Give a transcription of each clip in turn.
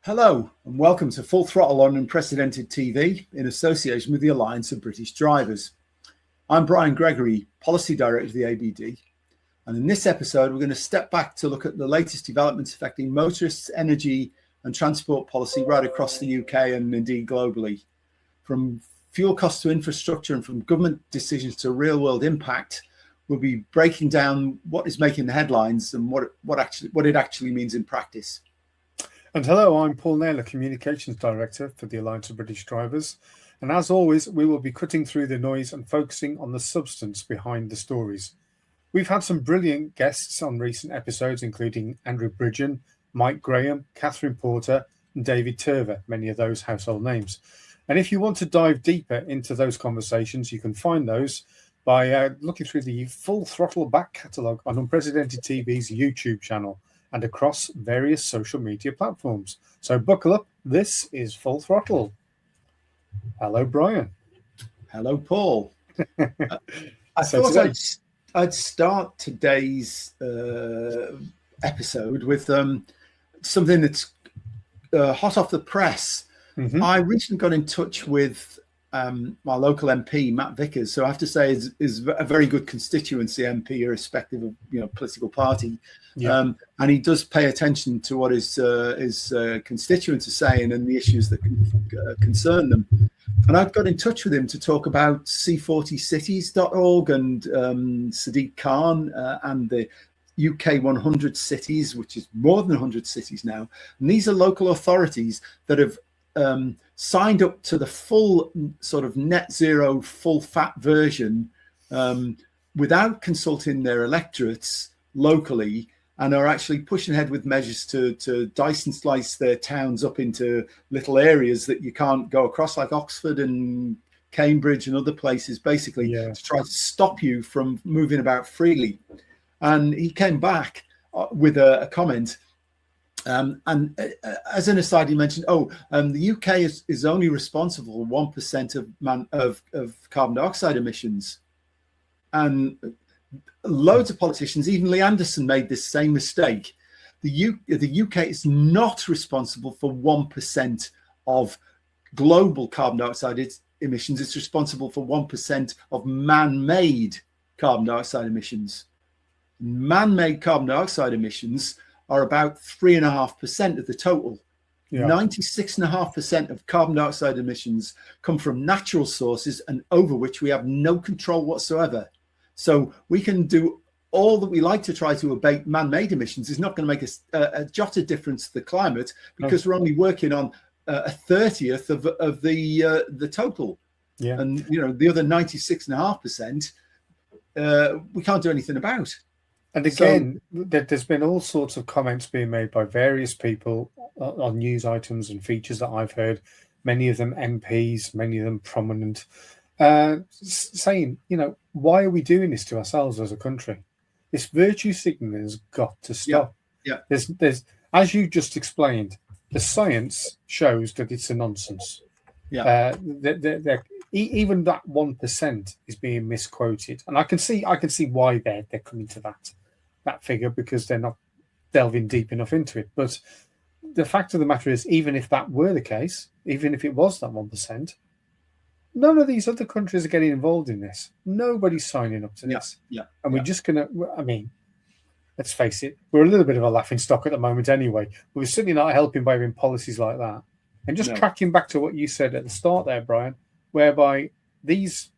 Hello and welcome to Full Throttle on Unprecedented TV in association with the Alliance of British Drivers. I'm Brian Gregory, Policy Director of the ABD, and in this episode we're going to step back to look at the latest developments affecting motorists, energy and transport policy right across the UK and indeed globally. From fuel costs to infrastructure and from government decisions to real-world impact, we'll be breaking down what is making the headlines and what it actually means in practice. And hello, I'm Paul Naylor, Communications Director for the Alliance of British Drivers. And as always, we will be cutting through the noise and focusing on the substance behind the stories. We've had some brilliant guests on recent episodes, including Andrew Bridgen, Mike Graham, Catherine Porter, and David Turver, many of those household names. And if you want to dive deeper into those conversations, you can find those by looking through the Full Throttle back catalogue on Unprecedented TV's YouTube channel and across various social media platforms. So buckle up, this is Full Throttle. Hello, Brian. Hello, Paul. I thought I'd start today's episode with something that's hot off the press. Mm-hmm. I recently got in touch with my local MP, Matt Vickers, so I have to say is a very good constituency MP, irrespective of political party. Yeah. And he does pay attention to what his constituents are saying and the issues that concern them. And I got in touch with him to talk about C40cities.org and Sadiq Khan and the UK 100 cities, which is more than 100 cities now. And these are local authorities that have signed up to the full sort of net zero, full fat version without consulting their electorates locally, and are actually pushing ahead with measures to dice and slice their towns up into little areas that you can't go across, like Oxford and Cambridge and other places, basically, to try to stop you from moving about freely. And he came back with a comment. And as an aside, he mentioned, the UK is only responsible for 1% of carbon dioxide emissions. And loads of politicians, even Lee Anderson, made this same mistake. The UK is not responsible for 1% of global carbon dioxide emissions. It's responsible for 1% of man-made carbon dioxide emissions. Man-made carbon dioxide emissions are about 3.5% of the total. 96.5% of carbon dioxide emissions come from natural sources and over which we have no control whatsoever. So we can do all that we like to try to abate man-made emissions. Is not going to make a jot of difference to the climate, because we're only working on a 30th of the total. Yeah. And the other 96.5% we can't do anything about. And again, there's been all sorts of comments being made by various people on news items and features that I've heard, many of them MPs, many of them prominent, saying, why are we doing this to ourselves as a country? This virtue signaling has got to stop. Yeah. There's, as you just explained, the science shows that it's a nonsense. Yeah. Even that 1% is being misquoted, and I can see why they're coming to that figure, because they're not delving deep enough into it. But the fact of the matter is, even if that were the case, even if it was that 1%, none of these other countries are getting involved in this. Nobody's signing up to this. And we're just going to, let's face it, we're a little bit of a laughing stock at the moment anyway. We're certainly not helping by having policies like that. And just tracking back to what you said at the start there, Brian, whereby these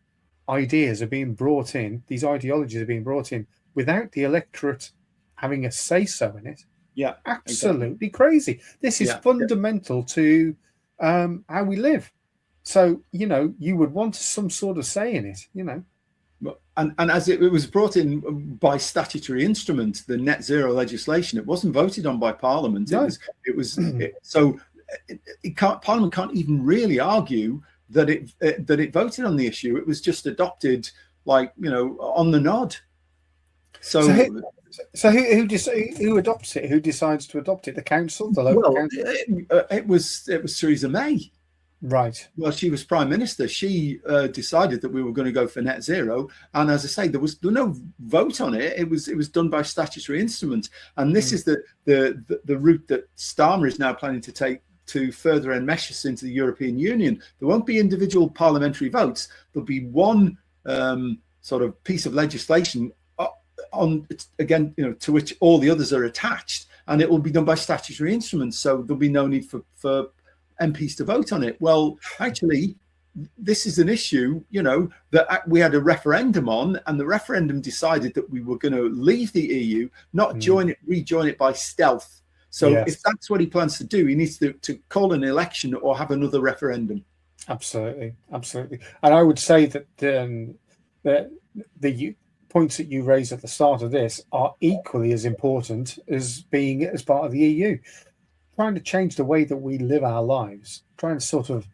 ideas are being brought in, these ideologies are being brought in without the electorate having a say-so in it. Yeah, absolutely crazy. This is fundamental to how we live. So, you would want some sort of say in it, And as it was brought in by statutory instrument, the net zero legislation, it wasn't voted on by Parliament. No. Parliament can't even really argue that it voted on the issue. It was just adopted, on the nod. So who adopts it? Who decides to adopt it? The council, the local council. It was Theresa May. Right. Well, she was Prime Minister. She decided that we were going to go for net zero, and as I say, there was no vote on it. It was done by statutory instrument, and this is the route that Starmer is now planning to take to further enmesh us into the European Union. There won't be individual parliamentary votes. There'll be one sort of piece of legislation to which all the others are attached, and it will be done by statutory instruments. So there'll be no need for MPs to vote on it. Well, actually, this is an issue, that we had a referendum on, and the referendum decided that we were going to leave the EU, not rejoin it by stealth. So if that's what he plans to do, he needs to call an election or have another referendum. Absolutely. And I would say that the points that you raised at the start of this are equally as important as being as part of the EU. Trying to change the way that we live our lives, trying to sort of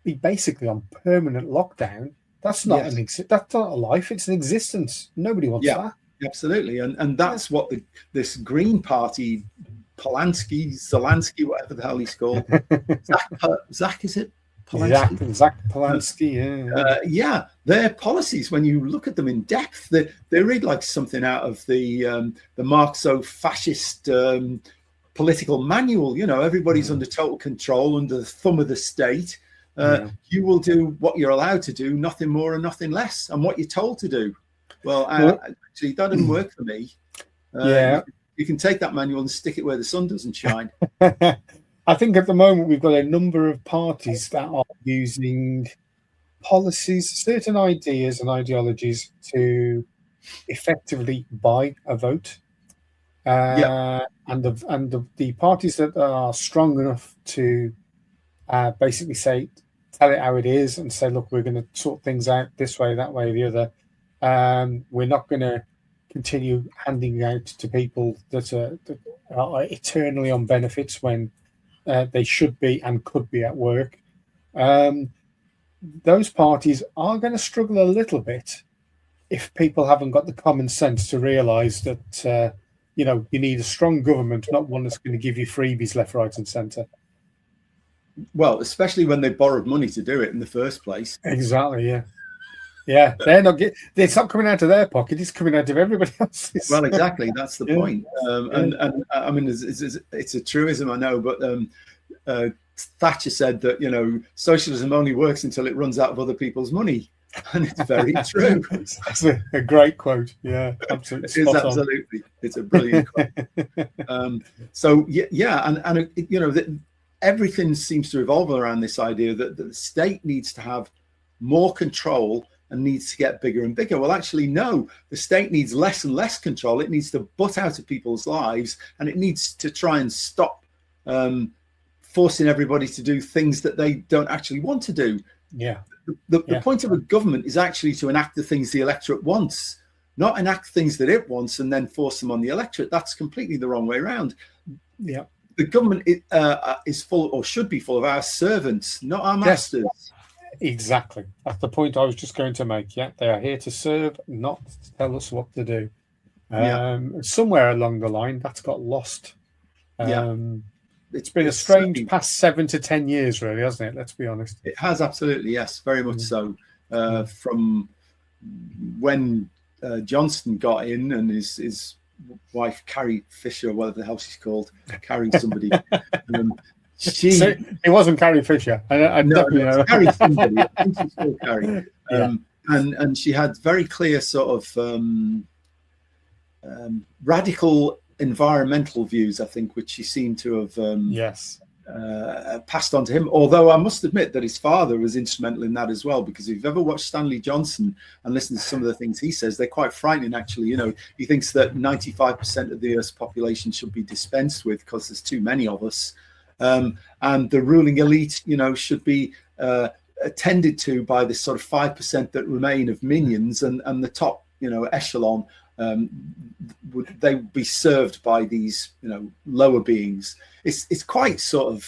be basically on permanent lockdown. That's not that's not a life; it's an existence. Nobody wants that. Absolutely, and that's what this Green Party, Zelensky, whatever the hell he's called, Zach, is it? Zach Polanski, their policies, when you look at them in depth, they read like something out of the Marxo-fascist political manual. Everybody's under total control, under the thumb of the state. You will do what you're allowed to do, nothing more and nothing less, and what you're told to do. Well, actually, that didn't work for me. You can take that manual and stick it where the sun doesn't shine. I think at the moment we've got a number of parties that are using policies, certain ideas and ideologies to effectively buy a vote. And the parties that are strong enough to basically tell it how it is and say, look, we're going to sort things out this way, that way, the other. We're not going to continue handing out to people that are eternally on benefits when they should be and could be at work. Those parties are going to struggle a little bit if people haven't got the common sense to realise that you need a strong government, not one that's going to give you freebies left, right, and centre. Well, especially when they borrowed money to do it in the first place. Exactly. Yeah. They're not. It's not coming out of their pocket; it's coming out of everybody else's. Well, exactly. That's the point. And I mean, it's a truism, I know, but Thatcher said that socialism only works until it runs out of other people's money. And it's very true. That's a great quote. Yeah, absolutely. It is absolutely. It's a brilliant quote. Everything seems to revolve around this idea that the state needs to have more control and needs to get bigger and bigger. Well, actually, no. The state needs less and less control. It needs to butt out of people's lives, and it needs to try and stop forcing everybody to do things that they don't actually want to do. Yeah. The point of a government is actually to enact the things the electorate wants, not enact things that it wants and then force them on the electorate. That's completely the wrong way around. Yeah, the government is full, or should be full, of our servants, not our masters. Yes, exactly. That's the point I was just going to make. Yeah, they are here to serve, not to tell us what to do. Somewhere along the line, that's got lost. It's been a strange past 7 to 10 years, really, hasn't it? Let's be honest. It has, absolutely, yes, very much so. From when Johnson got in and his wife, Carrie Fisher, whatever the hell she's called, carrying somebody. So it wasn't Carrie Fisher. I definitely know. Carrie somebody. I think she's still Carrie. And she had very clear sort of radical environmental views, I think, which she seemed to have passed on to him. Although I must admit that his father was instrumental in that as well, because if you've ever watched Stanley Johnson and listened to some of the things he says, they're quite frightening, actually. He thinks that 95% of the Earth's population should be dispensed with because there's too many of us. And the ruling elite, should be attended to by this sort of 5% that remain of minions, and the top, echelon, they would be served by these, lower beings. It's quite sort of,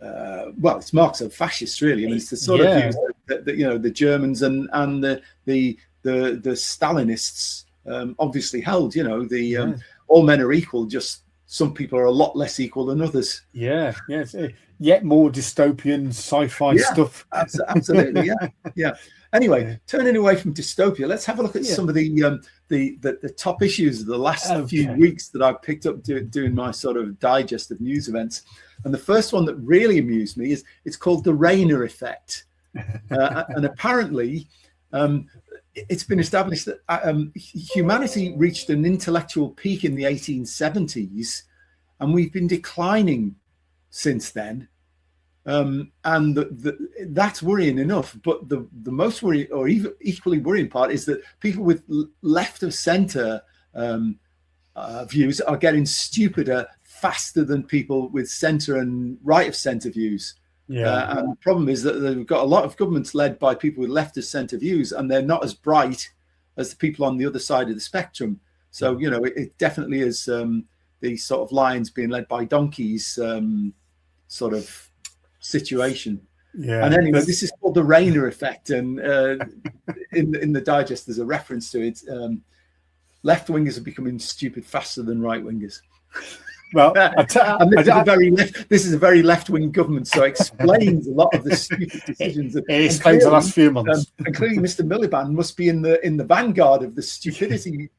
it's Marxo-fascist, really. I mean, it's the sort of views that the Germans and the Stalinists obviously held. All men are equal, just some people are a lot less equal than others. Yeah, yes. Yet more dystopian sci-fi stuff. Absolutely, yeah. Anyway, turning away from dystopia, let's have a look at some of the top issues of the last few weeks that I've picked up doing my sort of digest of news events. And the first one that really amused me is it's called the Rainer effect. And apparently, it's been established that humanity reached an intellectual peak in the 1870s, and we've been declining since then. And that's worrying enough. But the most worrying, or even equally worrying part, is that people with left of centre views are getting stupider faster than people with centre and right of centre views. And the problem is that they've got a lot of governments led by people with left of centre views, and they're not as bright as the people on the other side of the spectrum. So, it definitely is these sort of lions being led by donkeys sort of situation. And anyway, this is called the Rainer effect, and in the digest there's a reference to it. Left wingers are becoming stupid faster than right wingers. Well, this is a very left-wing government, so it explains a lot of the stupid decisions. It explains the last few months. Including Mr. Miliband must be in the vanguard of the stupidity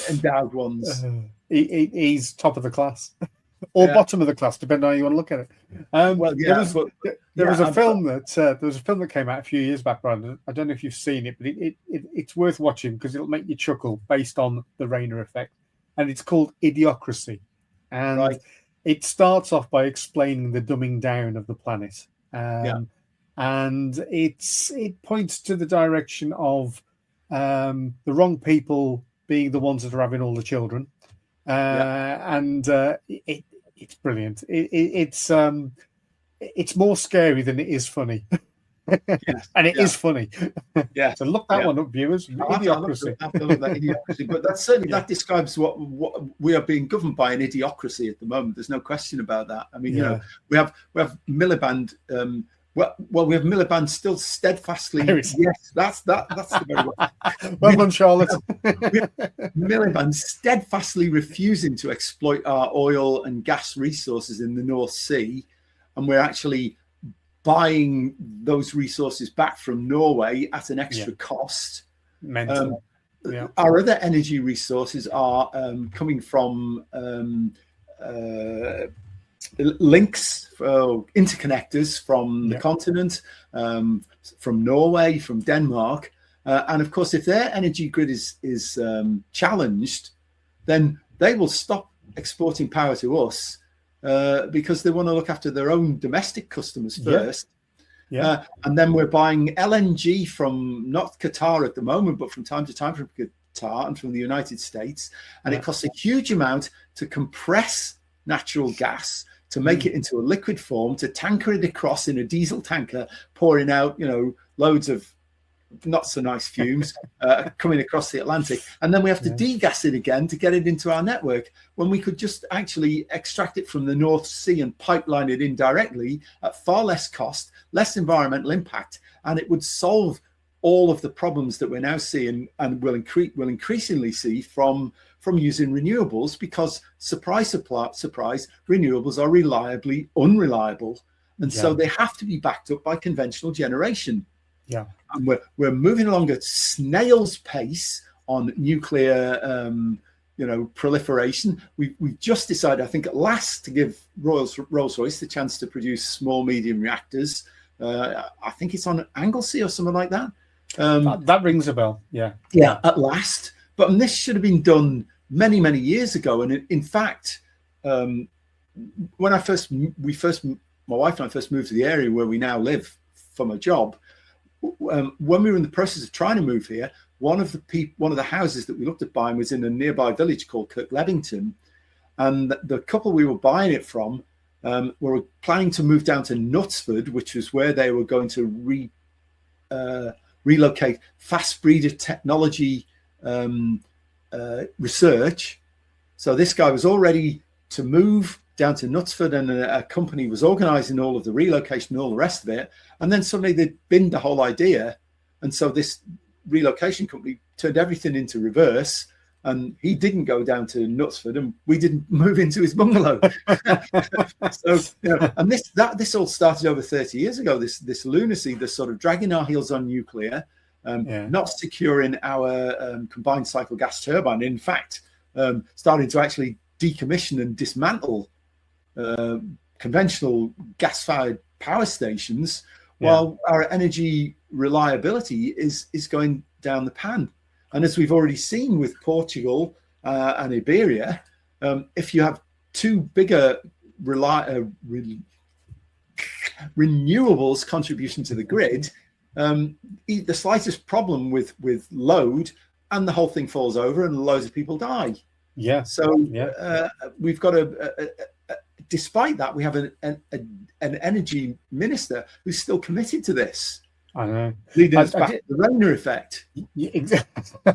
endowed ones. He's top of the class. Or bottom of the class, depending on how you want to look at it. There was a film that came out a few years back, Brandon. I don't know if you've seen it, but it's worth watching because it'll make you chuckle based on the Rainer effect. And it's called Idiocracy. And it starts off by explaining the dumbing down of the planet. And it points to the direction of the wrong people being the ones that are having all the children. And it's brilliant. It's more scary than it is funny. And it is funny. So look that one up, viewers. Idiocracy. But that describes what we are being governed by, an idiocracy at the moment. There's no question about that. I mean, we have Miliband. We have Miliband still steadfastly. Yes, that's the very one. Well done, Charlotte. Miliband steadfastly refusing to exploit our oil and gas resources in the North Sea, and we're actually buying those resources back from Norway at an extra cost. Our other energy resources are coming from links, interconnectors from the continent, from Norway, from Denmark. And of course, if their energy grid is challenged, then they will stop exporting power to us because they want to look after their own domestic customers first. And then we're buying LNG from not Qatar at the moment, but from time to time from Qatar and from the United States. And it costs a huge amount to compress natural gas, to make it into a liquid form, to tanker it across in a diesel tanker, pouring out, loads of not so nice fumes coming across the Atlantic. And then we have to degas it again to get it into our network, when we could just actually extract it from the North Sea and pipeline it in directly at far less cost, less environmental impact, and it would solve all of the problems that we're now seeing and will increasingly see from using renewables, because surprise, renewables are reliably unreliable. And so they have to be backed up by conventional generation. And we're moving along at snail's pace on nuclear, proliferation. We just decided, I think at last, to give Rolls-Royce the chance to produce small, medium reactors. I think it's on Anglesey or something like that. That rings a bell. Yeah, at last. But this should have been done many, many years ago. And in fact, when my wife and I first moved to the area where we now live from a job, when we were in the process of trying to move here, one of the houses that we looked at buying was in a nearby village called Kirklevington, and the couple we were buying it from were planning to move down to Knutsford, which was where they were going to relocate fast breeder technology research. So this guy was all ready to move down to Knutsford, and a company was organising all of the relocation and all the rest of it. And then suddenly they binned the whole idea. And so this relocation company turned everything into reverse. And he didn't go down to Knutsford, and we didn't move into his bungalow. So, and this all started over 30 years ago. This lunacy, the sort of dragging our heels on nuclear, not securing our combined cycle gas turbine. In fact, starting to actually decommission and dismantle conventional gas-fired power stations, while our energy reliability is going down the pan. And as we've already seen with Portugal and Iberia, if you have two bigger renewables contribution to the grid, the slightest problem with load, and the whole thing falls over and loads of people die. Yeah. So we've got despite that, we have an energy minister who's still committed to this. I know. Leading us back to the Rona effect. Yeah, exactly.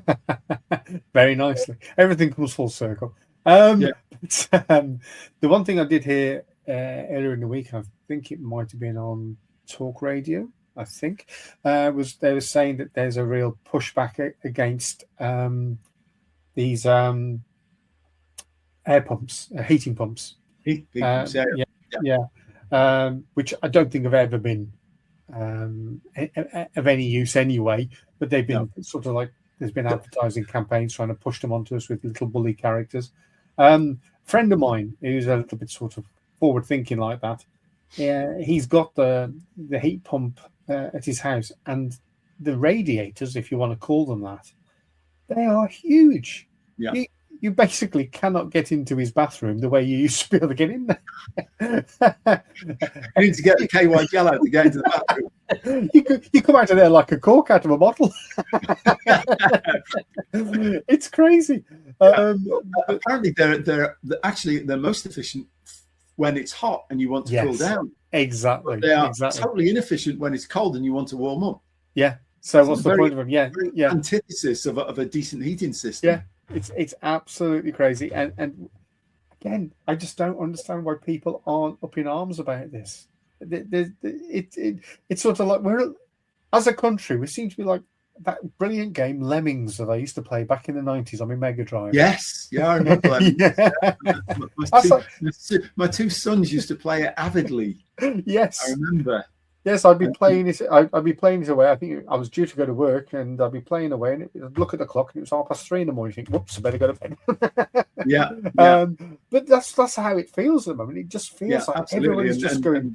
Very nicely. Everything comes full circle. The one thing I did hear earlier in the week, I think it might have been on Talk Radio, was they were saying that there's a real pushback against these air pumps, heating pumps. Heat pumps, Which I don't think have ever been of any use anyway, but they've been sort of like, there's been advertising campaigns trying to push them onto us with little bully characters. Friend of mine who's a little bit sort of forward thinking like that, he's got the heat pump at his house, and the radiators, if you want to call them that, they are huge. You basically cannot get into his bathroom the way you used to be able to get in there. You need to get the KY gel out to get into the bathroom. You come out of there like a cork out of a bottle. It's crazy. Apparently, they're most efficient when it's hot and you want to cool down. Exactly. But they are totally inefficient when it's cold and you want to warm up. Yeah. So what's the point of them? Antithesis of a decent heating system. Yeah. It's absolutely crazy, and again, I just don't understand why people aren't up in arms about this. It's sort of like as a country, we seem to be like that brilliant game Lemmings that I used to play back in the 90s on my Mega Drive. Yes, I remember that. My two sons used to play it avidly. Yes, I remember. Yes, I'd be playing it. I'd be playing it away. I think I was due to go to work, and I'd be playing away, and I'd look at the clock, and it was 3:30 in the morning. You think, "Whoops, I better go to bed." But that's how it feels at the moment. It just feels like absolutely. Everybody's just going.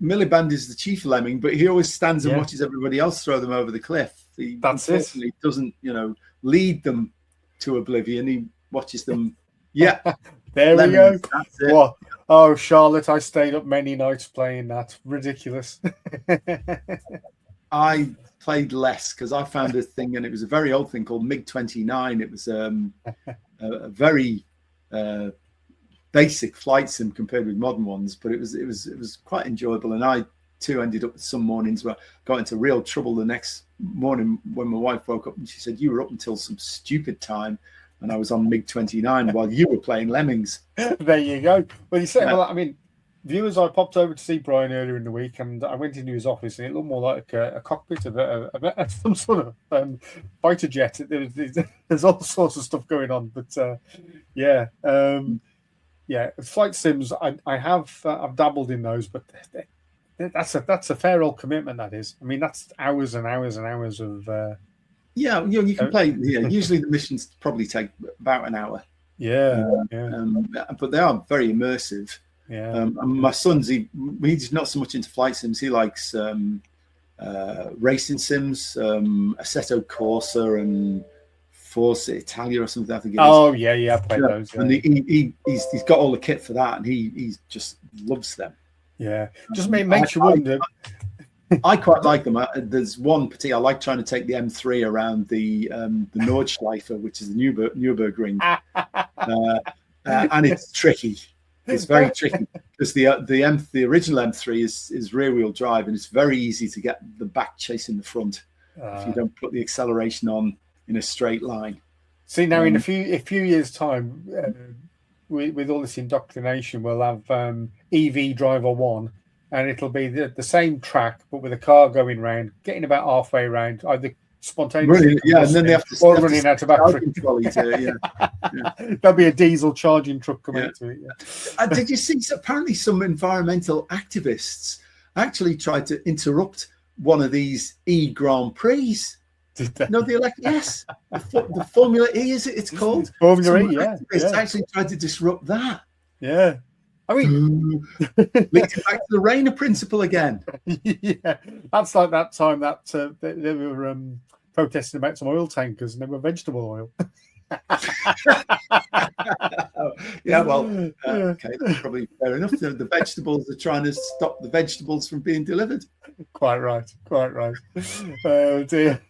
Miliband is the chief lemming, but he always stands and watches everybody else throw them over the cliff. He unfortunately doesn't, lead them to oblivion. He watches them. Yeah. There we go. What? Oh, Charlotte, I stayed up many nights playing that. Ridiculous. I played less because I found a thing, and it was a very old thing called MiG-29. It was a very basic flight sim compared with modern ones, but it was quite enjoyable. And I too ended up some mornings where I got into real trouble the next morning when my wife woke up and she said, "You were up until some stupid time, and I was on MiG-29 while you were playing Lemmings." There you go. Well, you said, well, I mean, viewers, I popped over to see Brian earlier in the week, and I went into his office, and it looked more like a cockpit of some sort of fighter jet. There's all sorts of stuff going on, but flight sims. I've dabbled in those, but that's a fair old commitment. That is. I mean, that's hours and hours and hours of. You can play. Usually the missions probably take about an hour. But they are very immersive. And my son's he's not so much into flight sims. He likes racing sims, Assetto Corsa and Force Italia or something. I think it is. Oh yeah, I played those. Yeah. And he's got all the kit for that, and he just loves them. Yeah, just makes you wonder. I quite like them. There's one particular I like trying to take the M3 around the Nordschleife, which is the Nürburgring, and it's tricky. It's very tricky because the original M3 is rear wheel drive, and it's very easy to get the back chasing the front if you don't put the acceleration on in a straight line. See, now in a few years' time, with all this indoctrination, we'll have EV Driver 1. And it'll be the same track, but with a car going round, getting about halfway around, either spontaneously, and then they have to running out of battery. There'll be a diesel charging truck coming to it. Yeah. Did you see? Apparently, some environmental activists actually tried to interrupt one of these Grand Prix. Did they? No, yes, the Formula E it's called. Formula E, yeah. Activists actually tried to disrupt that. Yeah. I mean, linking back to the Rayner principle again. Yeah, that's like that time that they were protesting about some oil tankers and they were vegetable oil. Yeah, well, okay, that's probably fair enough. The vegetables are trying to stop the vegetables from being delivered. Quite right. Oh dear.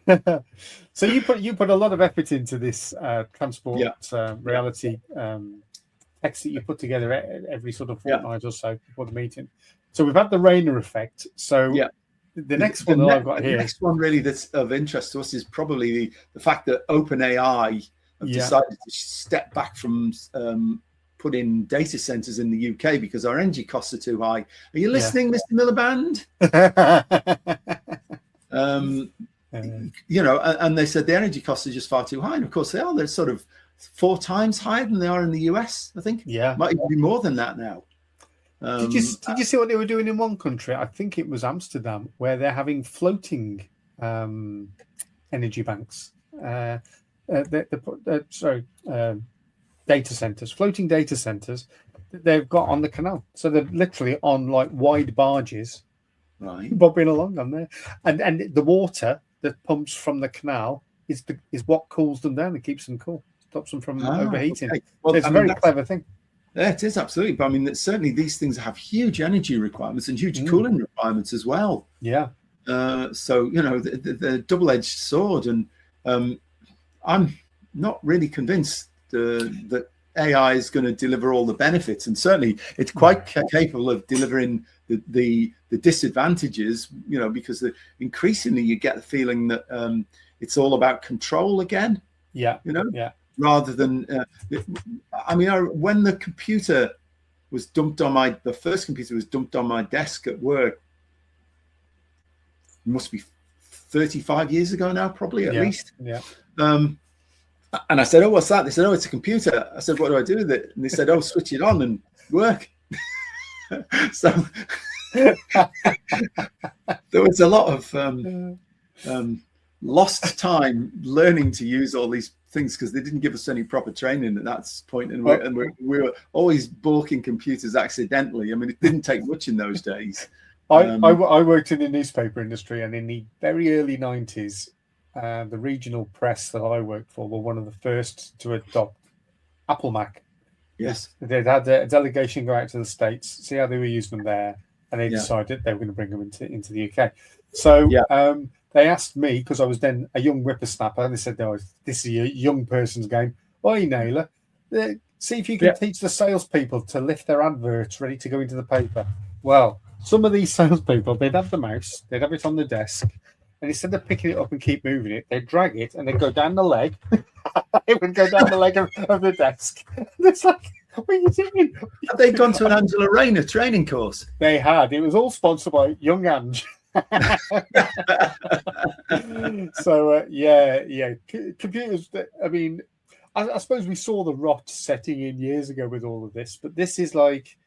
So you put a lot of effort into this transport reality. Text that you put together every sort of fortnight or so before the meeting. So we've had the Rayner effect. So the next one that I've got here. The next one really that's of interest to us is probably the fact that OpenAI have decided to step back from putting data centers in the UK because our energy costs are too high. Are you listening, Mr. Miliband? And they said the energy costs are just far too high. And of course they are. They're sort of 4 times higher than they are in the US, I think. Yeah. Might even be more than that now. Did you see what they were doing in one country? I think it was Amsterdam, where they're having floating energy banks. Data centers, floating data centers that they've got on the canal. So they're literally on like wide barges, bobbing along on there. And the water that pumps from the canal is what cools them down and keeps them cool. Stops them from overheating. Okay. Well, so it's a very clever thing. Yeah, it is absolutely. But I mean, certainly these things have huge energy requirements and huge cooling requirements as well. Yeah. So the double-edged sword, and I'm not really convinced that AI is going to deliver all the benefits, and certainly it's quite capable of delivering the disadvantages. Because increasingly you get the feeling that it's all about control again. Yeah. Rather than, when the computer was dumped on the first computer was dumped on my desk at work, it must be 35 years ago now, probably at least. Yeah. And I said, "Oh, what's that?" They said, "Oh, it's a computer." I said, "What do I do with it?" And they said, "Oh, switch it on and work." So there was a lot of lost time learning to use all these things because they didn't give us any proper training at that point, and we were always balking computers accidentally. I mean, it didn't take much in those days. I worked in the newspaper industry, and in the very early 90s, the regional press that I worked for were one of the first to adopt Apple Mac. Yes, they'd had a delegation go out to the States, see how they were using them there, and they decided they were going to bring them into the UK. So they asked me, because I was then a young whippersnapper, and they said, "No, this is a young person's game. Oi, Naylor, see if you can teach the salespeople to lift their adverts ready to go into the paper." Well, some of these salespeople, they'd have the mouse, they'd have it on the desk, and instead of picking it up and keep moving it, they'd drag it and they'd go down the leg. It would go down the leg of the desk. And it's like, what are you doing? Had they gone to an Angela Rayner training course? They had. It was all sponsored by Young Ange. So computers. I mean, I suppose we saw the rot setting in years ago with all of this, but this is like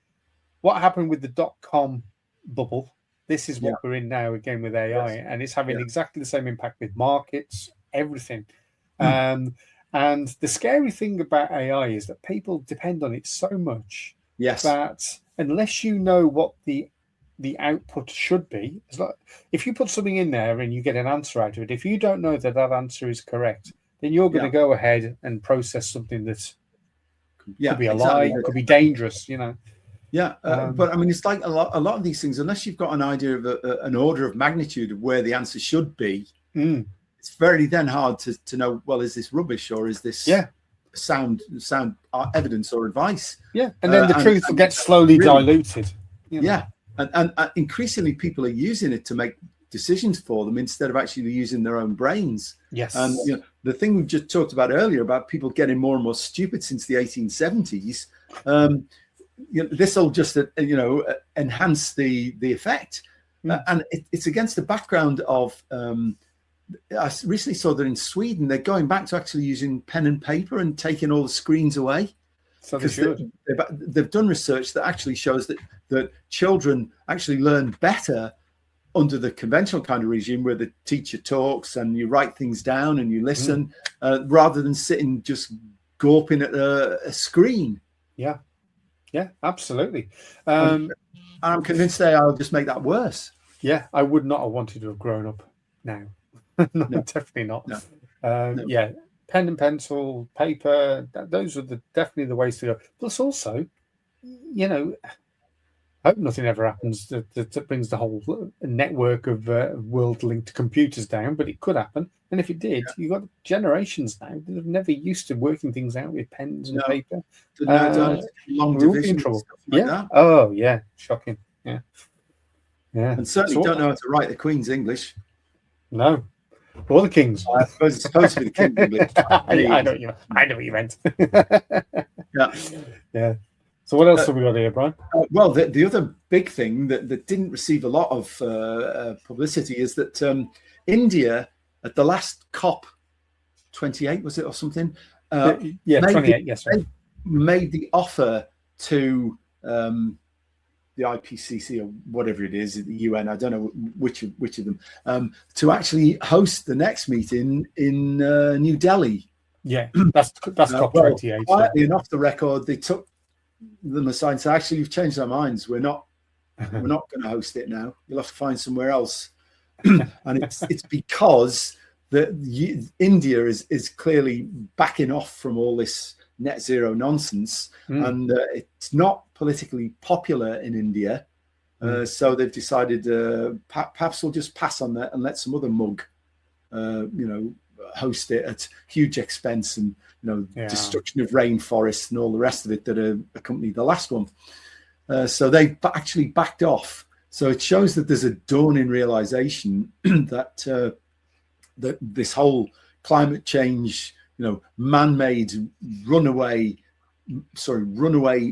what happened with the .com bubble. This is what we're in now again with AI, and it's having exactly the same impact with markets, everything. And the scary thing about AI is that people depend on it so much that unless you know what the output should be, it's like if you put something in there and you get an answer out of it, if you don't know that answer is correct, then you're going to go ahead and process something that could be a exactly. lie, could be dangerous, you know. Yeah, but I mean, it's like a lot of these things, unless you've got an idea of an order of magnitude of where the answer should be, it's very then hard to know, well, is this rubbish or is this sound evidence or advice? Yeah, and then the truth gets slowly diluted. You know? Yeah, and increasingly people are using it to make decisions for them instead of actually using their own brains. Yes. And you know, the thing we just talked about earlier about people getting more and more stupid since the 1870s, you know, this will just enhance the effect. And it's against the background of I recently saw that in Sweden they're going back to actually using pen and paper and taking all the screens away. So they've done research that actually shows that children actually learn better under the conventional kind of regime where the teacher talks and you write things down and you listen, rather than sitting just gawping at a screen. Yeah, absolutely. I'm convinced I'll just make that worse. Yeah, I would not have wanted to have grown up now. No, definitely not. No. Yeah, pen and pencil, paper, those are definitely the ways to go. Plus also, you know, I hope nothing ever happens that brings the whole network of world-linked computers down, but it could happen. And if it did, you've got generations now that have never used to working things out with pens and paper. Long division, stuff like that. Oh, yeah. Shocking. Yeah. And certainly don't know how to write the Queen's English. No. Or the King's. I suppose it's supposed to be the King's English. I know what you meant. Yeah. So what else have we got here, Brian? Well, the other big thing that didn't receive a lot of publicity is that India, at the last COP 28, was it, or something? 28, yes. Made the offer to the IPCC or whatever it is, the UN, I don't know which of them, to actually host the next meeting in New Delhi. Yeah, that's COP 28. Quietly and off the record, they took them aside and said, actually, you've changed our minds. We're not going to host it now. You'll have to find somewhere else. And it's because India is clearly backing off from all this net zero nonsense, and it's not politically popular in India. So they've decided perhaps we'll just pass on that and let some other mug, host it at huge expense and destruction of rainforests and all the rest of it that accompanied the last one. So they actually backed off. So it shows that there's a dawning realization that that this whole climate change, man-made runaway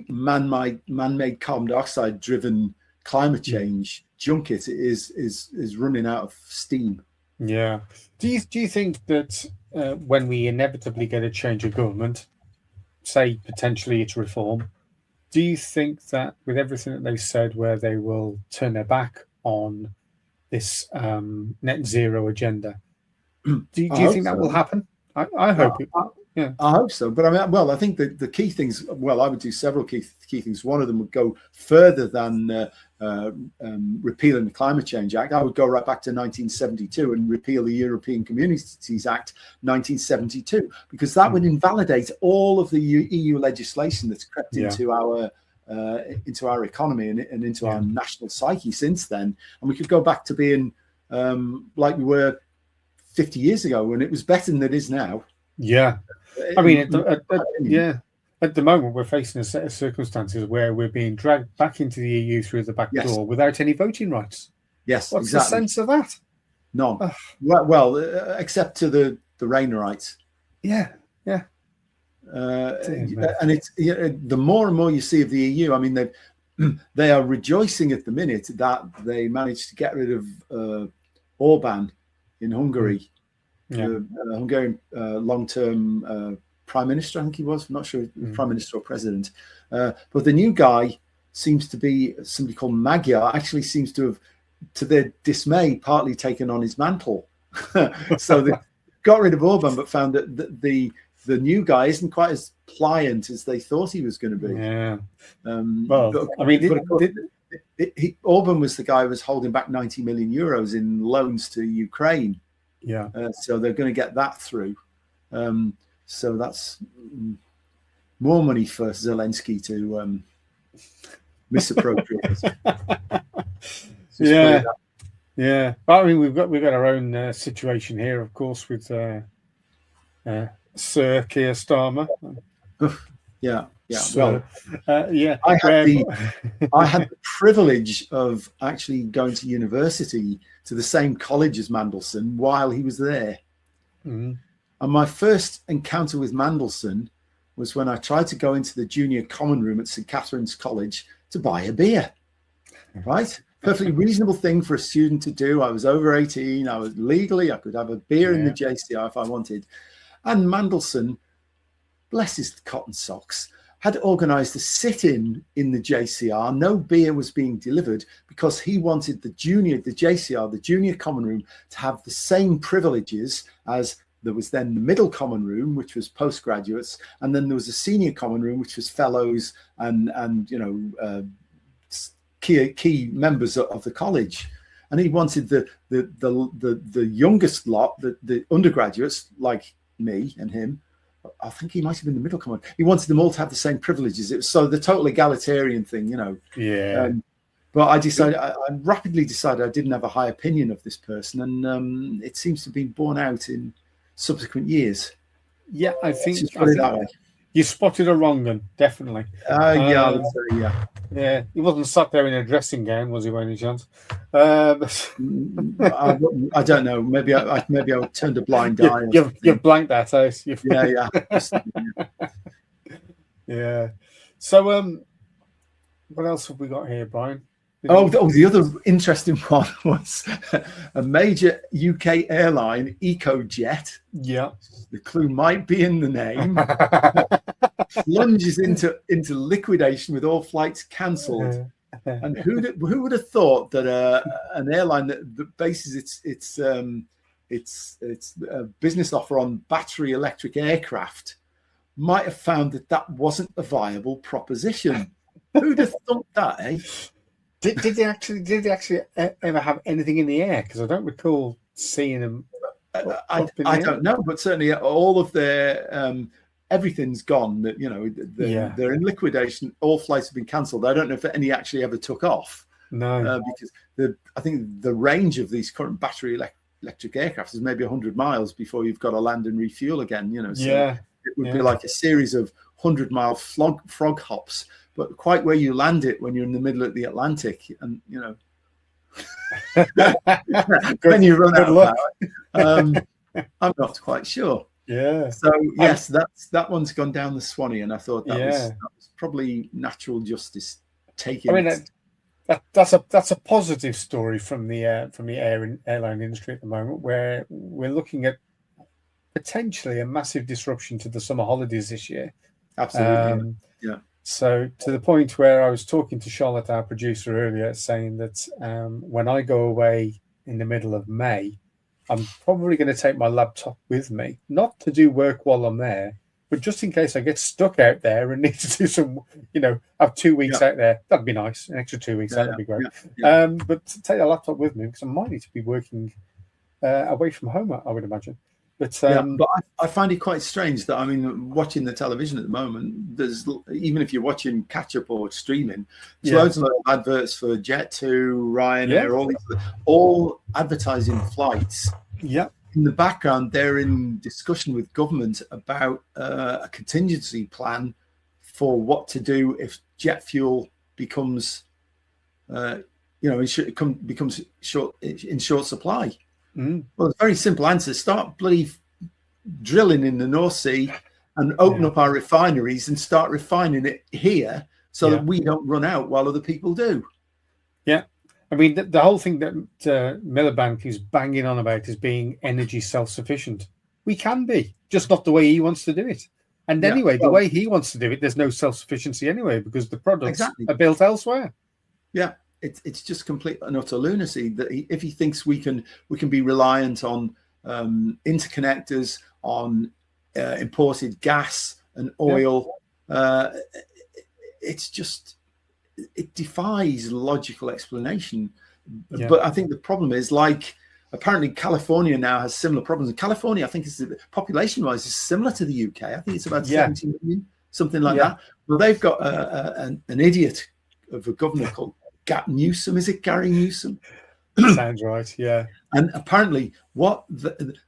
man-made carbon dioxide driven climate change junket is running out of steam. Yeah. Do you think that when we inevitably get a change of government, say potentially it's reform, do you think that with everything that they've said, where they will turn their back on this net zero agenda, do you think that will happen? I hope it. Yeah, I hope so. But I think the key things. Well, I would do several key things. One of them would go further than repealing the Climate Change Act. I would go right back to 1972 and repeal the European Communities Act 1972, because that would invalidate all of the EU legislation that's crept into our economy and into our national psyche since then. And we could go back to being like we were 50 years ago, and it was better than it is now. Yeah. I mean, at the moment, we're facing a set of circumstances where we're being dragged back into the EU through the back door without any voting rights. Yes, what's the sense of that? None. Well, except to the Rainerites. Yeah. And it's the more and more you see of the EU. I mean, they are rejoicing at the minute that they managed to get rid of Orban in Hungary. The Hungarian long-term prime minister, I think he was. I'm not sure, prime minister or president. But the new guy seems to be somebody called Magyar. Actually, seems to have, to their dismay, partly taken on his mantle. So they got rid of Orban, but found that the new guy isn't quite as pliant as they thought he was going to be. Yeah. Orban was the guy who was holding back 90 million euros in loans to Ukraine. Yeah. So they're going to get that through. So that's more money for Zelensky to misappropriate. Yeah. Yeah. Well, I mean, we've got our own situation here, of course, with Sir Keir Starmer. Yeah. So, well, yeah. I had the privilege of actually going to university to the same college as Mandelson while he was there. Mm-hmm. And my first encounter with Mandelson was when I tried to go into the junior common room at St. Catherine's College to buy a beer. Right? Perfectly reasonable thing for a student to do. I was over 18. I was legally, I could have a beer in the JCR if I wanted. And Mandelson, bless his cotton socks, had organised a sit-in in the JCR. No beer was being delivered because he wanted the JCR, the junior common room, to have the same privileges as there was then the middle common room, which was postgraduates, and then there was a senior common room, which was fellows and key members of the college. And he wanted the youngest lot, the undergraduates like me and him. I think he might have been the middle common. He wanted them all to have the same privileges. It was so the total egalitarian thing, Yeah. But I rapidly decided I didn't have a high opinion of this person, and it seems to be borne out in subsequent years. Yeah, I think you spotted a wrong one, definitely. I would say, yeah. Yeah, he wasn't sat there in a dressing gown, was he, by any chance? I don't know. Maybe I turned a blind eye. You've blanked that out. Yeah. Yeah. So, what else have we got here, Brian? The other interesting one was a major UK airline, EcoJet. Yeah. The clue might be in the name. Plunges into liquidation with all flights cancelled. And who would have thought that an airline that bases its business offer on battery electric aircraft might have found that wasn't a viable proposition? Who'd have thought that, eh? Did they actually ever have anything in the air? Because I don't recall seeing them. I don't know, but certainly all of their everything's gone. That they're in liquidation. All flights have been cancelled. I don't know if any actually ever took off. No, because I think the range of these current battery electric aircraft is maybe 100 miles before you've got to land and refuel again. So it would be like a series of 100-mile frog hops. But quite where you land it when you're in the middle of the Atlantic, and when you run out of power, I'm not quite sure. Yeah. So yes, that one's gone down the Swanee, and I thought that was probably natural justice taking. I mean, that's a positive story from the airline industry at the moment, where we're looking at potentially a massive disruption to the summer holidays this year. Absolutely. Yeah. So to the point where I was talking to Charlotte, our producer, earlier, saying that when I go away in the middle of May, I'm probably going to take my laptop with me, not to do work while I'm there, but just in case I get stuck out there and need to do some, have 2 weeks out there. That'd be nice. An extra 2 weeks, that'd be great. Yeah. But to take the laptop with me, because I might need to be working away from home, I would imagine. But I find it quite strange that, watching the television at the moment, there's, even if you're watching catch up or streaming, there's loads of adverts for Jet2, Ryanair, all advertising flights. Yeah. In the background, they're in discussion with government about a contingency plan for what to do if jet fuel becomes, becomes in short supply. Well, it's a very simple answer. Start bloody drilling in the North Sea and open up our refineries and start refining it here so that we don't run out while other people do. Yeah. I mean, the whole thing that Miliband is banging on about is being energy self-sufficient. We can be, just not the way he wants to do it. And anyway, the way he wants to do it, there's no self-sufficiency anyway, because the products are built elsewhere. Yeah. It's just complete and utter lunacy that if he thinks we can be reliant on interconnectors, on imported gas and oil, it defies logical explanation. But I think the problem is, like apparently California now has similar problems. And California, I think, is population-wise is similar to the UK. I think it's about 70 million, something like that. Well, they've got an idiot of a governor called Newsom. Is it Gary Newsom? Sounds right. Yeah. And apparently,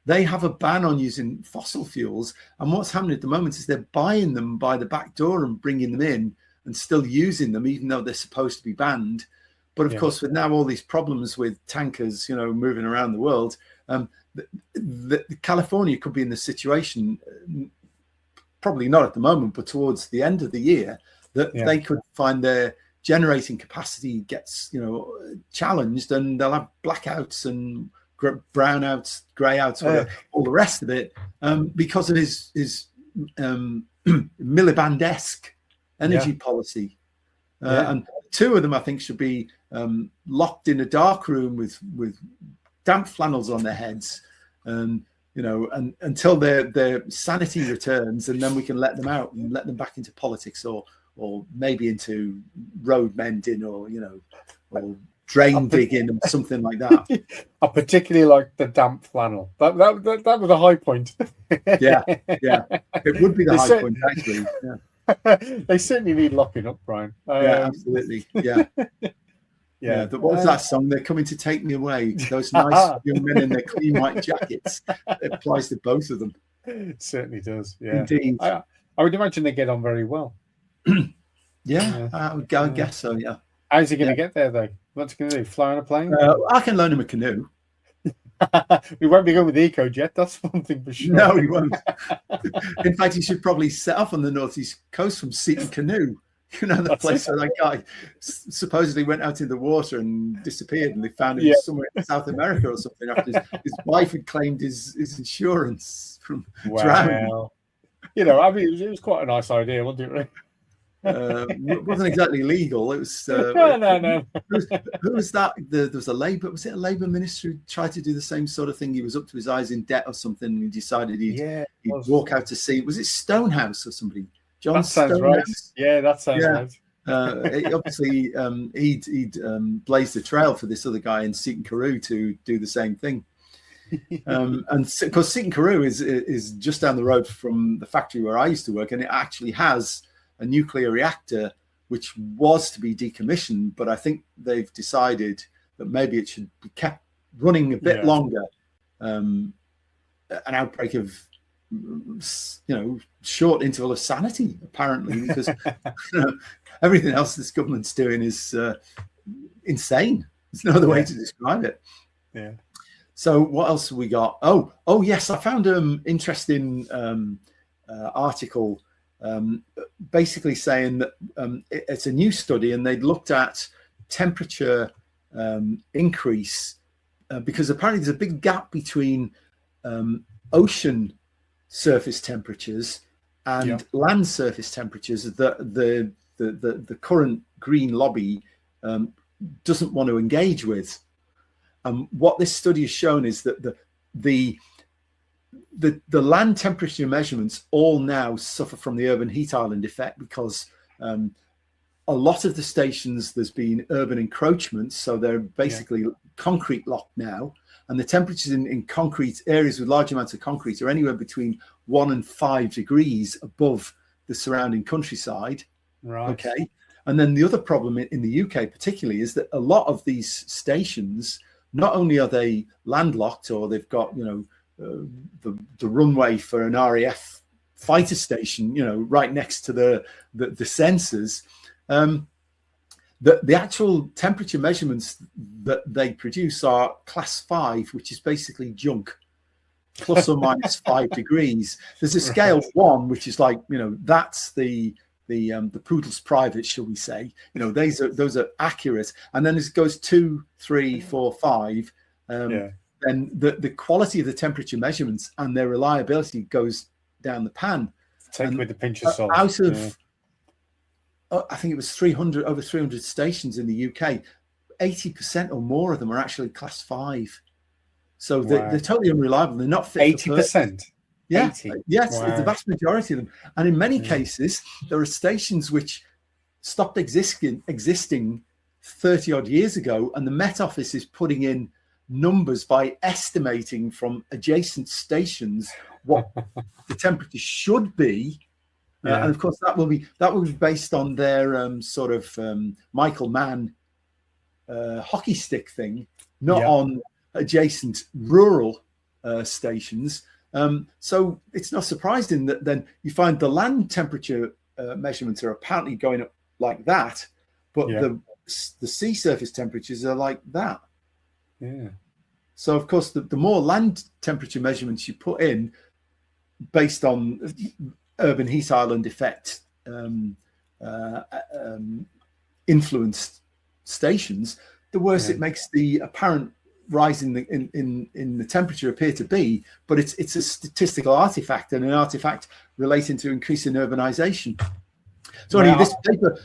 they have a ban on using fossil fuels. And what's happening at the moment is they're buying them by the back door and bringing them in and still using them, even though they're supposed to be banned. But of course, with now all these problems with tankers, moving around the world, California could be in the situation, probably not at the moment, but towards the end of the year, that they could find their generating capacity gets, challenged, and they'll have blackouts and brownouts, greyouts, all the rest of it, because of his Miliband-esque energy policy. And two of them, I think, should be locked in a dark room with damp flannels on their heads, and until their sanity returns, and then we can let them out and let them back into politics, or maybe into road mending, or drain digging and something like that. I particularly like the damp flannel. That was a high point. yeah, it would be the high point, actually. Yeah. They certainly need locking up, Brian. Absolutely. Yeah. What was that song? They're coming to take me away. Those nice young men in their clean white jackets. It applies to both of them. It certainly does. Yeah. Indeed. I would imagine they get on very well. I would guess so. Yeah. How's he going to get there, though? What's he going to do? Fly on a plane? I can loan him a canoe. We won't be going with the EcoJet. That's one thing for sure. No, he won't. In fact, he should probably set off on the northeast coast from Seaton Canoe. The place where that guy supposedly went out in the water and disappeared, and they found him somewhere in South America or something after his wife had claimed his insurance from drowning. It was quite a nice idea, wasn't it? It wasn't exactly legal. It was no. Who was that? There was a Labour minister who tried to do the same sort of thing. He was up to his eyes in debt or something, and he decided he'd walk out to sea. Was it Stonehouse or somebody? John that sounds Stonehouse? right. Yeah, that sounds right. Obviously, he'd blazed the trail for this other guy in Seaton Carew to do the same thing. And because Seaton Carew is just down the road from the factory where I used to work, and it actually has a nuclear reactor which was to be decommissioned, but I think they've decided that maybe it should be kept running a bit longer. An outbreak of short interval of sanity, apparently, because everything else this government's doing is insane. There's no other way to describe it. Yeah. So what else have we got? Oh yes, I found an interesting article basically saying that it's a new study, and they'd looked at temperature increase because apparently there's a big gap between ocean surface temperatures and land surface temperatures that the current green lobby doesn't want to engage with. What this study has shown is that the land temperature measurements all now suffer from the urban heat island effect, because a lot of the stations, there's been urban encroachments, so they're basically concrete locked now, and the temperatures in concrete areas with large amounts of concrete are anywhere between 1 and 5 degrees above the surrounding countryside. Right. Okay. And then the other problem in the UK particularly is that a lot of these stations, not only are they landlocked, or they've got the runway for an RAF fighter station right next to the sensors, the actual temperature measurements that they produce are class 5, which is basically junk, plus or minus 5 degrees. There's a scale of 1, which is like that's the Poodle's private, shall we say? Those are accurate, and then as it goes 2, 3, 4, 5, then the quality of the temperature measurements and their reliability goes down the pan. Take with a pinch of salt. Out of I think it was over 300 stations in the UK, 80% or more of them are actually class 5. So they're totally unreliable. They're not fit. 80%. Yeah, 80? Yes, it's the vast majority of them. And in many cases, there are stations which stopped existing 30 odd years ago, and the Met Office is putting in numbers by estimating from adjacent stations what the temperature should be. And of course, that will be based on their sort of Michael Mann hockey stick thing, not on adjacent rural stations. So it's not surprising that then you find the land temperature measurements are apparently going up like that, but the sea surface temperatures are like that. Yeah. So of course, the more land temperature measurements you put in, based on urban heat island effect influenced stations, the worse it makes the apparent rise in the temperature appear to be. But it's a statistical artifact, and an artifact relating to increasing urbanization. So anyway, this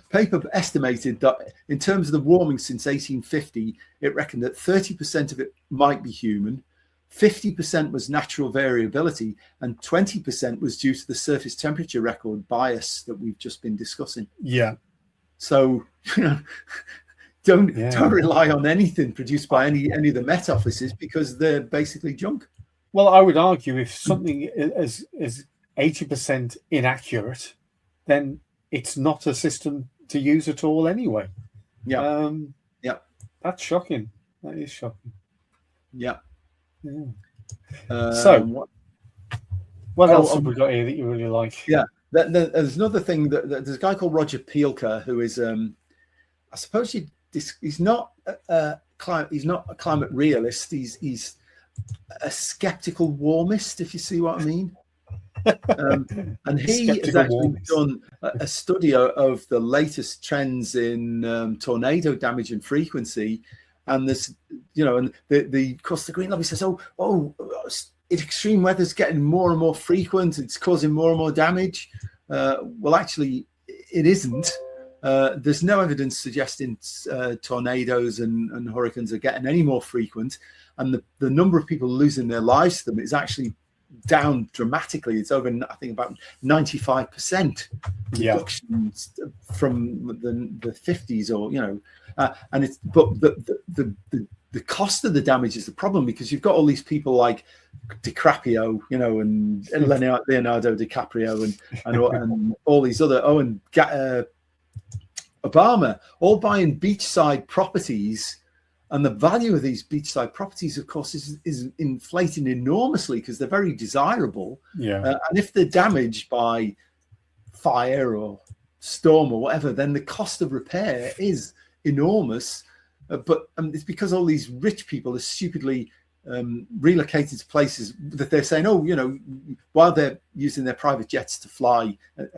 paper estimated that in terms of the warming since 1850, it reckoned that 30% of it might be human, 50% was natural variability, and 20% was due to the surface temperature record bias that we've just been discussing. Yeah. So, don't rely on anything produced by any of the Met offices, because they're basically junk. Well, I would argue if something is 80% inaccurate, then it's not a system to use at all anyway. Yeah. That's shocking. That is shocking. Yeah. So, what else have we got here that you really like? Yeah, there's another thing that there's a guy called Roger Pielke who is, I suppose he's not a climate realist. He's a skeptical warmist, if you see what I mean. And he has actually done a study of the latest trends in tornado damage and frequency. And there's, and of course the Green Lobby says, extreme weather's getting more and more frequent. It's causing more and more damage. Well, actually, it isn't. There's no evidence suggesting tornadoes and hurricanes are getting any more frequent. And the number of people losing their lives to them is actually down dramatically. It's over, I think, about 95% reductions from the 50s, or and it's the cost of the damage is the problem, because you've got all these people like DiCaprio, and Leonardo DiCaprio and all these other Obama, all buying beachside properties. And the value of these beachside properties, of course, is inflating enormously because they're very desirable. Yeah. And if they're damaged by fire or storm or whatever, then the cost of repair is enormous. But it's because all these rich people are stupidly relocated to places that they're saying, while they're using their private jets to fly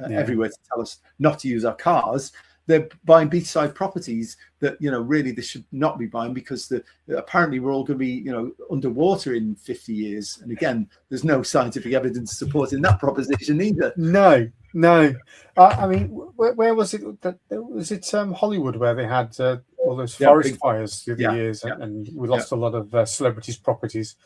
everywhere to tell us not to use our cars, they're buying beachside properties that, really they should not be buying, because apparently we're all going to be, underwater in 50 years. And again, there's no scientific evidence supporting that proposition either. No. I mean, where was it? Was it Hollywood, where they had all those forest fires through the years, and we lost a lot of celebrities' properties.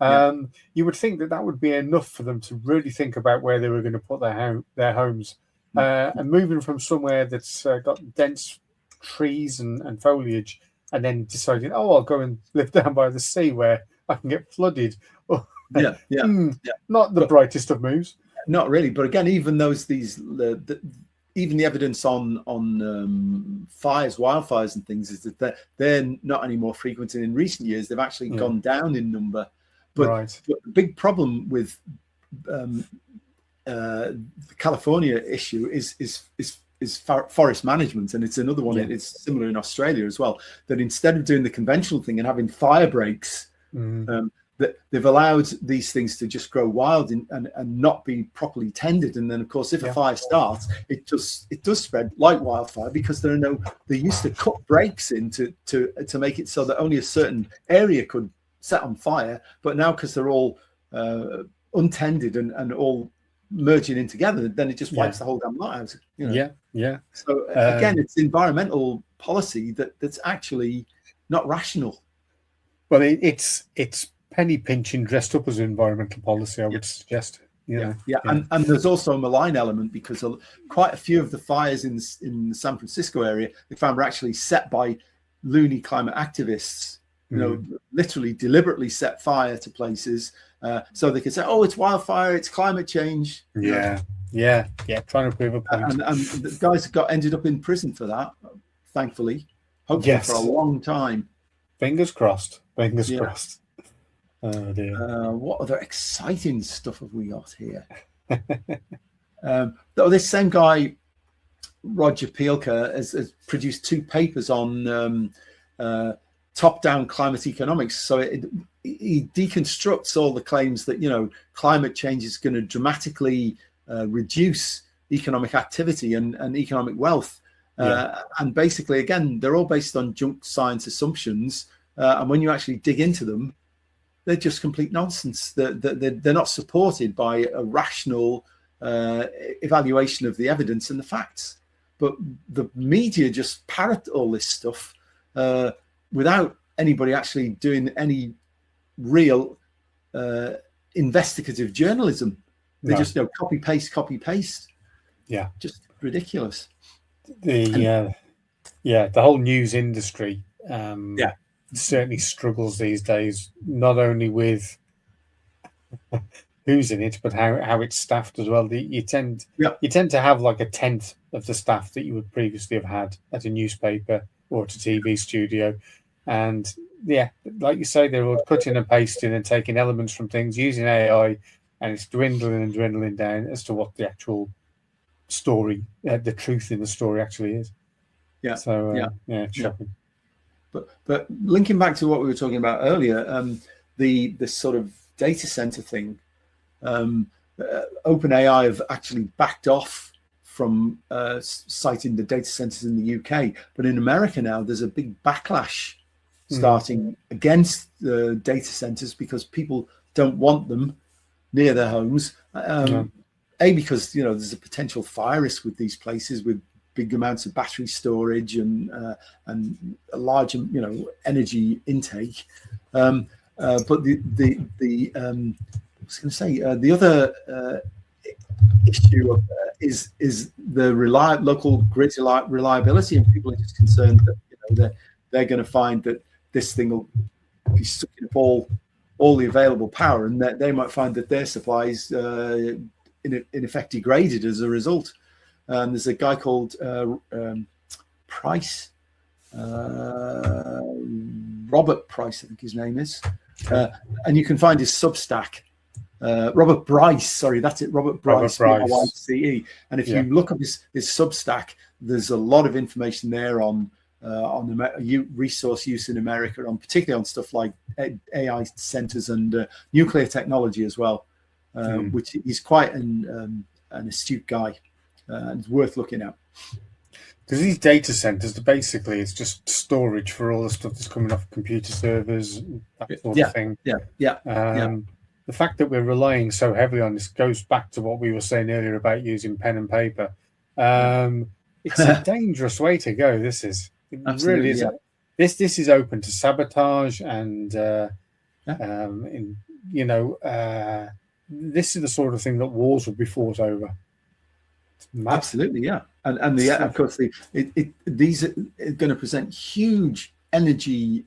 You would think that would be enough for them to really think about where they were going to put their homes. And moving from somewhere that's got dense trees and foliage, and then deciding, I'll go and live down by the sea where I can get flooded. Not the brightest of moves. Not really, but again, even even the evidence on wildfires and things is that they're not any more frequent, and in recent years they've actually gone down in number. But the big problem with the California issue is forest management, and it's another one. It's similar in Australia as well, that instead of doing the conventional thing and having fire breaks, that they've allowed these things to just grow wild and not be properly tended. And then of course, if a fire starts, it does spread like wildfire, because they used to cut breaks in to make it so that only a certain area could set on fire, but now because they're all untended and all merging in together, then it just wipes the whole damn lot out. So again, it's environmental policy that's actually not rational. Well, it's penny pinching dressed up as environmental policy, I would suggest. And there's also a malign element, because quite a few of the fires in the San Francisco area they found were actually set by loony climate activists literally deliberately set fire to places so they could say, "Oh, it's wildfire, it's climate change." Yeah, trying to prove a point. And the guys ended up in prison for that, thankfully, hopefully for a long time. Fingers crossed. Fingers crossed. Oh dear. What other exciting stuff have we got here? This same guy, Roger Pielka, has produced 2 papers on top-down climate economics. So he deconstructs all the claims that climate change is going to dramatically reduce economic activity and economic wealth. And basically, again, they're all based on junk science assumptions. And when you actually dig into them, they're just complete nonsense. They're not supported by a rational evaluation of the evidence and the facts. But the media just parrot all this stuff without anybody actually doing any real investigative journalism. They just copy paste. Yeah, just ridiculous. The whole news industry certainly struggles these days, not only with who's in it, but how it's staffed as well. You tend to have like a tenth of the staff that you would previously have had at a newspaper or at a TV studio, and like you say, they're all cutting and pasting and taking elements from things using AI, and it's dwindling down as to what the actual story, the truth in the story actually is. It's shocking. But linking back to what we were talking about earlier, the sort of data center thing, OpenAI have actually backed off from citing the data centers in the UK, but in America now there's a big backlash starting against the data centers because people don't want them near their homes. Because there's a potential fire risk with these places with big amounts of battery storage and a large energy intake. But the I was going to say the other issue is the local grid reliability, and people are just concerned that they're going to find that this thing will be sucking up all the available power, and that they might find that their supplies in effect degraded as a result. There's a guy called Price, Robert Price, I think his name is, and you can find his Substack. Robert Bryce, sorry, that's it. Robert Bryce, B-R-Y-C-E. And if you look up his Substack, there's a lot of information there on resource use in America, particularly on stuff like AI centers and nuclear technology as well, which he's quite an astute guy, and it's worth looking at. Because these data centers, basically, it's just storage for all the stuff that's coming off computer servers, that sort of thing. The fact that we're relying so heavily on this goes back to what we were saying earlier about using pen and paper. It's a dangerous way to go. This is. It really is. This is open to sabotage, and this is the sort of thing that wars would be fought over. Absolutely, yeah, and of course these are going to present huge energy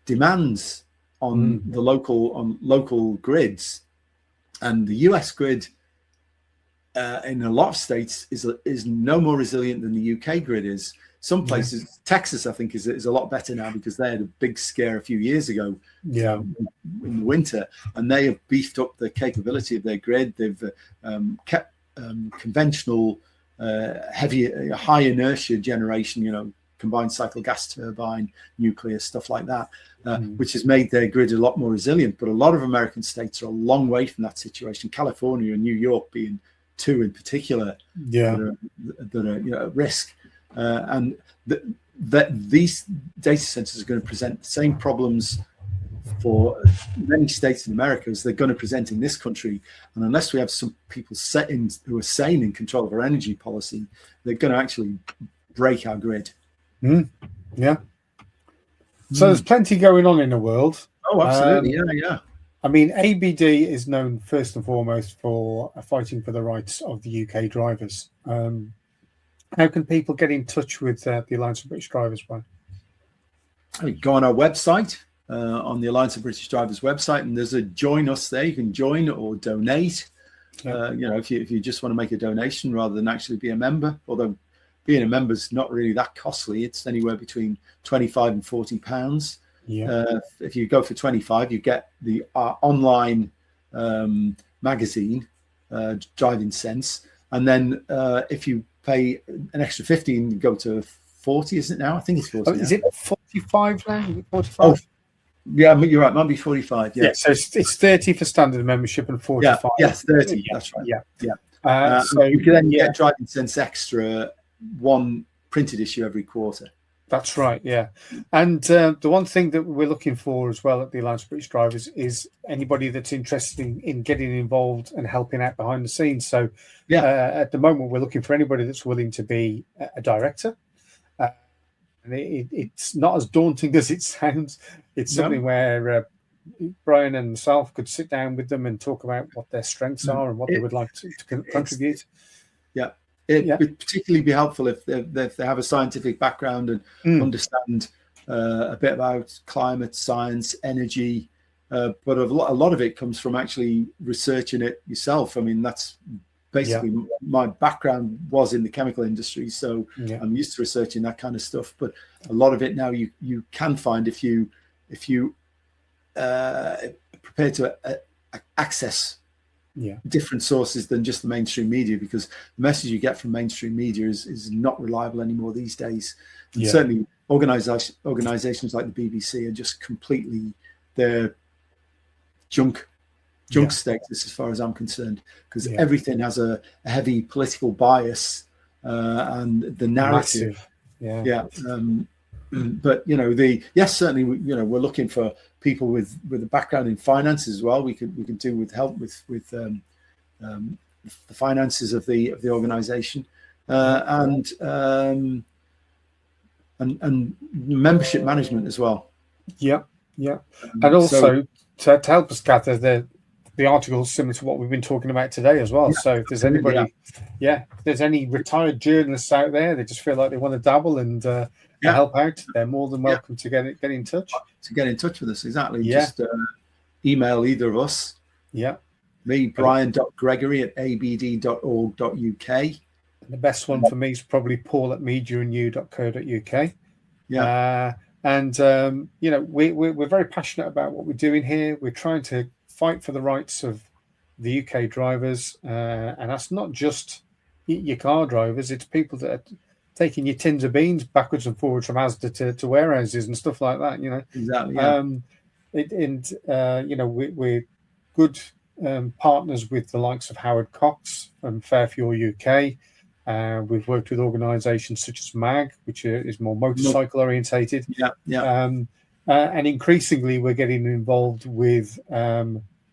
demands on the local grids, and the US grid in a lot of states is no more resilient than the UK grid is. Some places, Texas, I think, is a lot better now because they had a big scare a few years ago in the winter, and they have beefed up the capability of their grid. They've kept conventional high inertia generation, combined cycle gas turbine, nuclear, stuff like that, which has made their grid a lot more resilient. But a lot of American states are a long way from that situation. California and New York being two in particular that are at risk. And these data centers are going to present the same problems for many states in America as they're going to present in this country. And unless we have some people who are sane in control of our energy policy, they're going to actually break our grid. So there's plenty going on in the world. Oh, absolutely. I mean, ABD is known first and foremost for fighting for the rights of the UK drivers. How can people get in touch with the Alliance of British Drivers, Brian? go on our website, on the Alliance of British Drivers website, and there's a join us there. You can join or donate. If you just want to make a donation rather than actually be a member, although being a member is not really that costly. It's anywhere between £25 and £40. If you go for 25, you get the online magazine, Driving Sense, and then if you pay an extra 15, you go to 40. Is it now? I think it's 40. Is it 45 now? 45? Oh, yeah, you're right. Might be 45. Yeah. So it's 30 for standard membership and 45. Yes, 30. That's right. Yeah. So you can then get Driving Sense Extra, one printed issue every quarter. That's right. Yeah. And the one thing that we're looking for as well at the Alliance of British Drivers is anybody that's interested in getting involved and helping out behind the scenes. So at the moment, we're looking for anybody that's willing to be a director. And it's not as daunting as it sounds. It's something where Brian and myself could sit down with them and talk about what their strengths are and what they would like to contribute. It would particularly be helpful if they have a scientific background and understand a bit about climate science, energy. But a lot of it comes from actually researching it yourself. I mean, that's basically my background was in the chemical industry, so I'm used to researching that kind of stuff. But a lot of it now you can find if you prepare to access different sources than just the mainstream media, because the message you get from mainstream media is not reliable anymore these days. And certainly organizations like the BBC are just completely their junk status as far as I'm concerned, because everything has a heavy political bias and the narrative. But certainly we're looking for people with a background in finance as well. We can do with help with the finances of the organization and membership management as well. And also to help us gather the articles similar to what we've been talking about today as well. So if there's anybody, if there's any retired journalists out there that just feel like they want to dabble and help out, they're more than welcome to get in touch. To get in touch with us, exactly. Just email either of us. Me, brian.gregory@abd.org.uk. And the best one for me is probably paul@mediaandyou.co.uk. We're very passionate about what we're doing here. We're trying to fight for the rights of the UK drivers, and that's not just your car drivers. It's people that are taking your tins of beans backwards and forwards from Asda to warehouses and stuff like that. Exactly. We're good partners with the likes of Howard Cox and Fair Fuel UK. We've worked with organisations such as MAG, which is more motorcycle orientated. And increasingly, we're getting involved with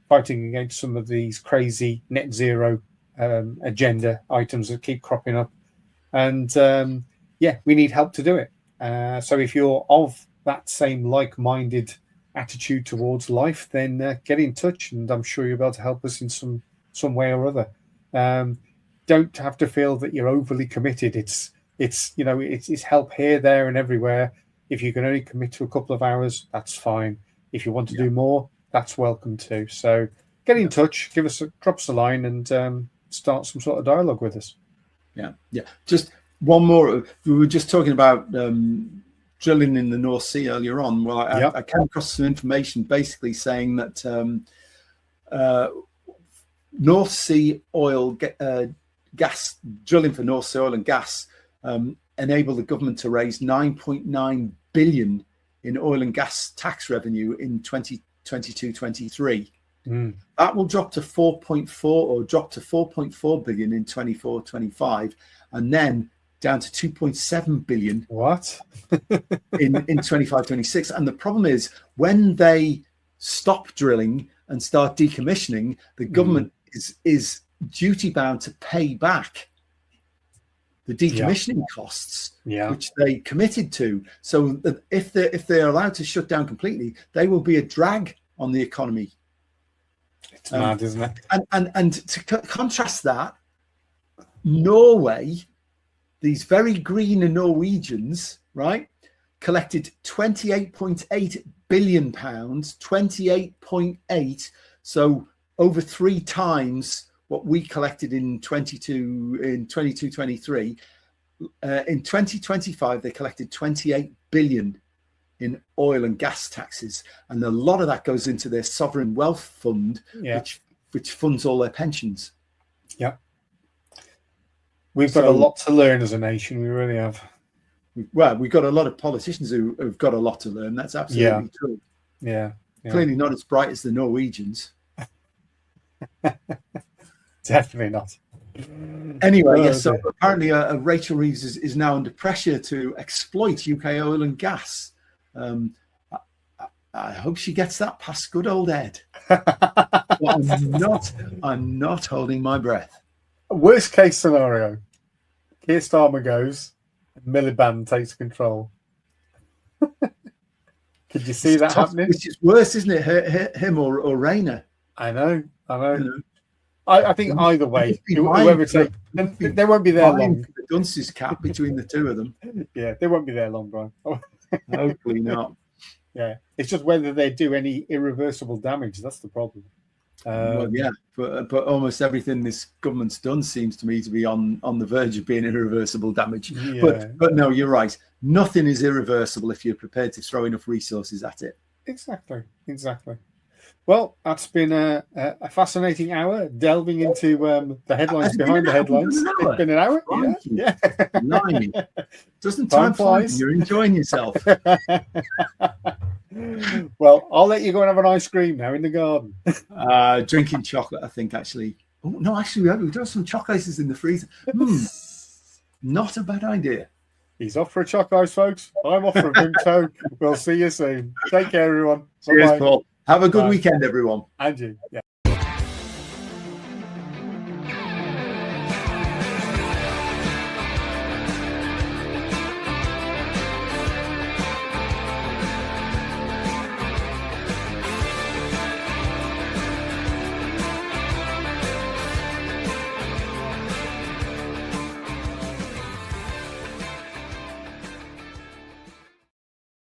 fighting against some of these crazy net zero agenda items that keep cropping up. And we need help to do it. So if you're of that same like-minded attitude towards life, then get in touch, and I'm sure you'll be able to help us in some way or other. Don't have to feel that you're overly committed. It's help here, there, and everywhere. If you can only commit to a couple of hours, that's fine. If you want to do more, that's welcome too. So get in touch, drop us a line, and start some sort of dialogue with us. Just one more. We were just talking about drilling in the North Sea earlier on. Well, I came across some information basically saying that North Sea oil gas drilling for North Sea oil and gas enabled the government to raise 9.9 billion in oil and gas tax revenue in 2022-23. That will drop to 4.4 billion in 24-25, and then down to 2.7 billion in 25-26. And the problem is, when they stop drilling and start decommissioning, the government is duty bound to pay back the decommissioning costs, which they committed to. So that if they're allowed to shut down completely, they will be a drag on the economy. It's mad, isn't it? And to contrast that, Norway, these very green Norwegians, right, collected 28.8 billion pounds, 28.8. So over 3 times what we collected in 22-23. In 2025, they collected 28 billion in oil and gas taxes, and a lot of that goes into their sovereign wealth fund, which funds all their pensions. Yeah, we've got a lot to learn as a nation. We really have. Well, we've got a lot of politicians who've got a lot to learn. That's absolutely true. Yeah. Clearly not as bright as the Norwegians. Definitely not. Anyway, so apparently Rachel Reeves is now under pressure to exploit UK oil and gas. I hope she gets that past good old Ed. But I'm not holding my breath. Worst case scenario, Keir Starmer goes, Miliband takes control. Could you see that happening? Which is worse, isn't it? Him or Rayner. I know. You know? I think either way, whoever takes, they won't be there long. The dunce's cap between the two of them. Yeah, they won't be there long, Brian. Hopefully not. Yeah, it's just whether they do any irreversible damage. That's the problem. Well, yeah, but almost everything this government's done seems to me to be on the verge of being irreversible damage. Yeah. But no, you're right. Nothing is irreversible if you're prepared to throw enough resources at it. Exactly. Well, that's been a fascinating hour delving into the headlines behind the headlines. It's been an hour. Yeah. Blimey. Doesn't time fly? You're enjoying yourself. Well, I'll let you go and have an ice cream now in the garden. Drinking chocolate, I think, actually. Oh, no, actually, we've got some chocolates in the freezer. Not a bad idea. He's off for a choc ice, folks. I'm off for a Vimto. We'll see you soon. Take care, everyone. Cheers, Paul. Have a good weekend, everyone. And you. Yeah.